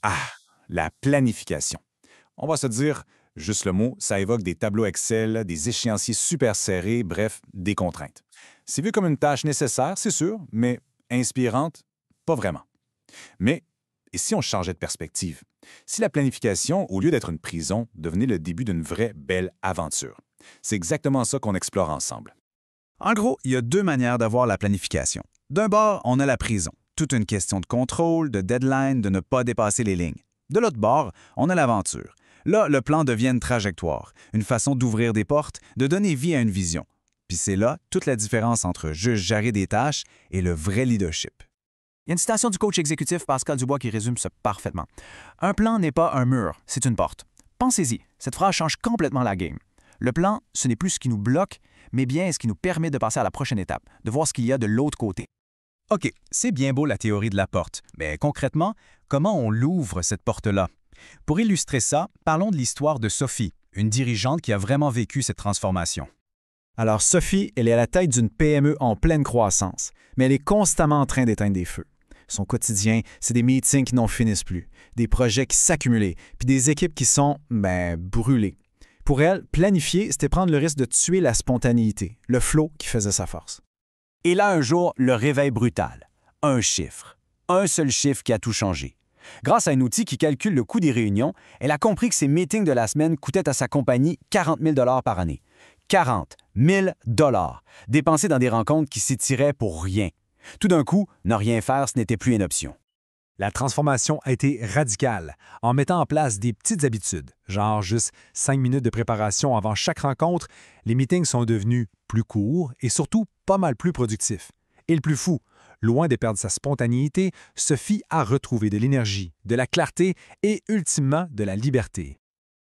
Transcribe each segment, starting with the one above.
Ah, la planification. On va se dire, juste le mot, ça évoque des tableaux Excel, des échéanciers super serrés, bref, des contraintes. C'est vu comme une tâche nécessaire, c'est sûr, mais inspirante, pas vraiment. Mais, et si on changeait de perspective? Si la planification, au lieu d'être une prison, devenait le début d'une vraie belle aventure? C'est exactement ça qu'on explore ensemble. En gros, il y a deux manières d'avoir la planification. D'un bord, on a la prison. Toute une question de contrôle, de deadline, de ne pas dépasser les lignes. De l'autre bord, on a l'aventure. Là, le plan devient une trajectoire, une façon d'ouvrir des portes, de donner vie à une vision. Puis c'est là toute la différence entre juste gérer des tâches et le vrai leadership. Il y a une citation du coach exécutif Pascal Dubois qui résume ça parfaitement. Un plan n'est pas un mur, c'est une porte. Pensez-y, cette phrase change complètement la game. Le plan, ce n'est plus ce qui nous bloque, mais bien ce qui nous permet de passer à la prochaine étape, de voir ce qu'il y a de l'autre côté. OK, c'est bien beau la théorie de la porte, mais concrètement, comment on l'ouvre cette porte-là? Pour illustrer ça, parlons de l'histoire de Sophie, une dirigeante qui a vraiment vécu cette transformation. Alors Sophie, elle est à la tête d'une PME en pleine croissance, mais elle est constamment en train d'éteindre des feux. Son quotidien, c'est des meetings qui n'en finissent plus, des projets qui s'accumulent, puis des équipes qui sont, brûlées. Pour elle, planifier, c'était prendre le risque de tuer la spontanéité, le flow qui faisait sa force. Et là, un jour, le réveil brutal. Un chiffre. Un seul chiffre qui a tout changé. Grâce à un outil qui calcule le coût des réunions, elle a compris que ses meetings de la semaine coûtaient à sa compagnie 40 000 $ par année. 40 000 $ dépensés dans des rencontres qui s'étiraient pour rien. Tout d'un coup, ne rien faire, ce n'était plus une option. La transformation a été radicale en mettant en place des petites habitudes, genre juste 5 minutes de préparation avant chaque rencontre. Les meetings sont devenus plus courts et surtout pas mal plus productifs. Et le plus fou, loin de perdre sa spontanéité, Sophie a retrouvé de l'énergie, de la clarté et ultimement de la liberté.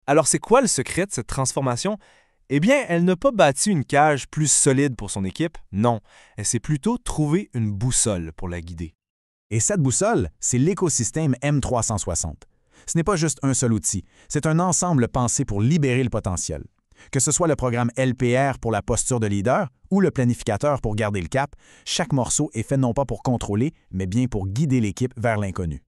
Alors c'est quoi le secret de cette transformation? Eh bien, elle n'a pas bâti une cage plus solide pour son équipe, non. Elle s'est plutôt trouvé une boussole pour la guider. Et cette boussole, c'est l'écosystème M360. Ce n'est pas juste un seul outil, c'est un ensemble pensé pour libérer le potentiel. Que ce soit le programme LPR pour la posture de leader ou le planificateur pour garder le cap, chaque morceau est fait non pas pour contrôler, mais bien pour guider l'équipe vers l'inconnu.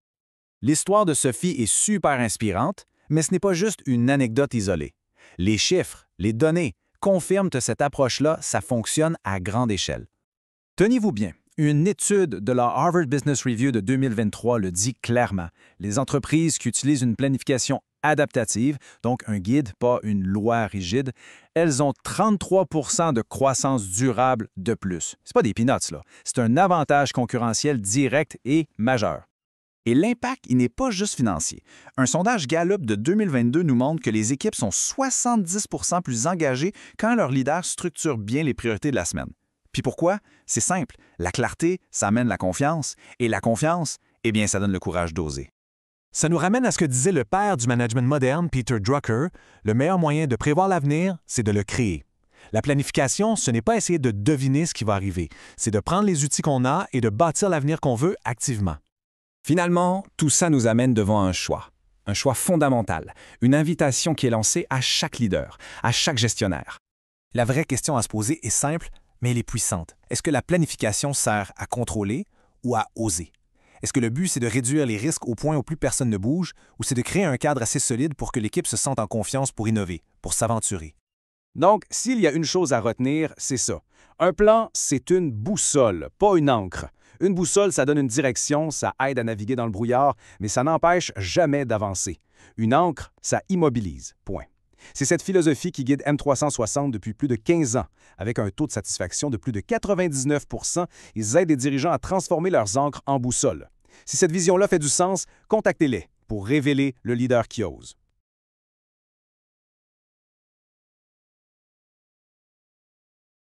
L'histoire de Sophie est super inspirante, mais ce n'est pas juste une anecdote isolée. Les chiffres, les données, confirment que cette approche-là, ça fonctionne à grande échelle. Tenez-vous bien, une étude de la Harvard Business Review de 2023 le dit clairement. Les entreprises qui utilisent une planification adaptative, donc un guide, pas une loi rigide, elles ont 33 % de croissance durable de plus. C'est pas des peanuts, là. C'est un avantage concurrentiel direct et majeur. Et l'impact, il n'est pas juste financier. Un sondage Gallup de 2022 nous montre que les équipes sont 70 % plus engagées quand leurs leaders structurent bien les priorités de la semaine. Puis pourquoi? C'est simple. La clarté, ça amène la confiance. Et la confiance, eh bien, ça donne le courage d'oser. Ça nous ramène à ce que disait le père du management moderne, Peter Drucker, le meilleur moyen de prévoir l'avenir, c'est de le créer. La planification, ce n'est pas essayer de deviner ce qui va arriver, c'est de prendre les outils qu'on a et de bâtir l'avenir qu'on veut activement. Finalement, tout ça nous amène devant un choix fondamental, une invitation qui est lancée à chaque leader, à chaque gestionnaire. La vraie question à se poser est simple, mais elle est puissante. Est-ce que la planification sert à contrôler ou à oser? Est-ce que le but, c'est de réduire les risques au point où plus personne ne bouge, ou c'est de créer un cadre assez solide pour que l'équipe se sente en confiance pour innover, pour s'aventurer? Donc, s'il y a une chose à retenir, c'est ça. Un plan, c'est une boussole, pas une encre. Une boussole, ça donne une direction, ça aide à naviguer dans le brouillard, mais ça n'empêche jamais d'avancer. Une encre, ça immobilise. Point. C'est cette philosophie qui guide M360 depuis plus de 15 ans. Avec un taux de satisfaction de plus de 99 %, ils aident les dirigeants à transformer leurs ancres en boussole. Si cette vision-là fait du sens, contactez-les pour révéler le leader qui ose.